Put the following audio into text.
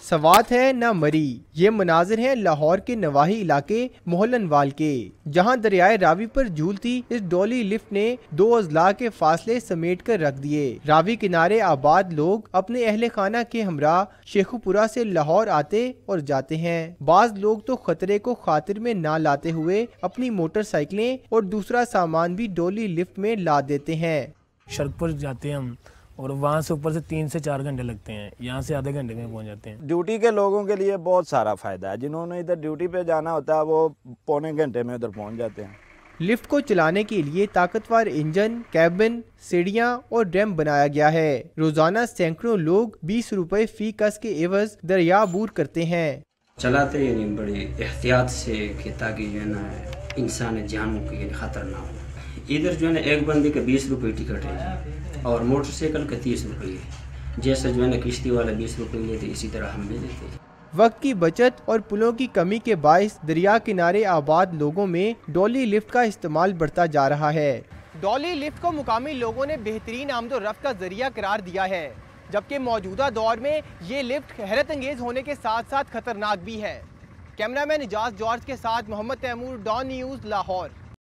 سوات ہے نہ مری، یہ مناظر ہیں لاہور کے نواحی علاقے محلن وال کے، جہاں دریائے راوی پر جھولتی اس ڈولی لفٹ نے 2 اضلاع کے فاصلے سمیٹ کر رکھ دیے۔ راوی کنارے آباد لوگ اپنے اہل خانہ کے ہمراہ شیخو پورہ سے لاہور آتے اور جاتے ہیں۔ بعض لوگ تو خطرے کو خاطر میں نہ لاتے ہوئے اپنی موٹر سائیکلیں اور دوسرا سامان بھی ڈولی لفٹ میں لا دیتے ہیں۔ سڑک پر جاتے ہیں ہم، اور وہاں سے اوپر سے 3 سے 4 گھنٹے لگتے ہیں، یہاں سے آدھے گھنٹے میں پہنچ جاتے ہیں۔ ڈیوٹی کے لوگوں کے لیے بہت سارا فائدہ ہے، جنہوں نے ادھر ڈیوٹی پہ جانا ہوتا ہے وہ پونے گھنٹے میں ادھر پہنچ جاتے ہیں۔ لفٹ کو چلانے کے لیے طاقتور انجن، کیبن، سیڑھیاں اور ریمپ بنایا گیا ہے۔ روزانہ سینکڑوں لوگ 20 روپے فی کس کے عوض دریا عبور کرتے ہیں۔ چلاتے یعنی بڑی احتیاط سے کہ تاکہ جو ہے نا انسان جانوں کی خطر نہ ہو۔ ادھر جو ہے نا ایک بندے کا 20 روپے ٹکٹ ہے اور موٹر سائیکل کا 30 روپے ہے، جیسا جو ہے نا کشتی والا 20 روپے لیتے اسی طرح ہم بھی لیتے ہیں۔ وقت کی بچت اور پلوں کی کمی کے باعث دریا کنارے آباد لوگوں میں ڈولی لفٹ کا استعمال بڑھتا جا رہا ہے۔ ڈولی لفٹ کو مقامی لوگوں نے بہترین آمد و رفت کا ذریعہ قرار دیا ہے، جبکہ موجودہ دور میں یہ لفٹ حیرت انگیز ہونے کے ساتھ ساتھ خطرناک بھی ہے۔ کیمرہ مین اجاز جارج کے ساتھ محمد تیمور، ڈان نیوز، لاہور۔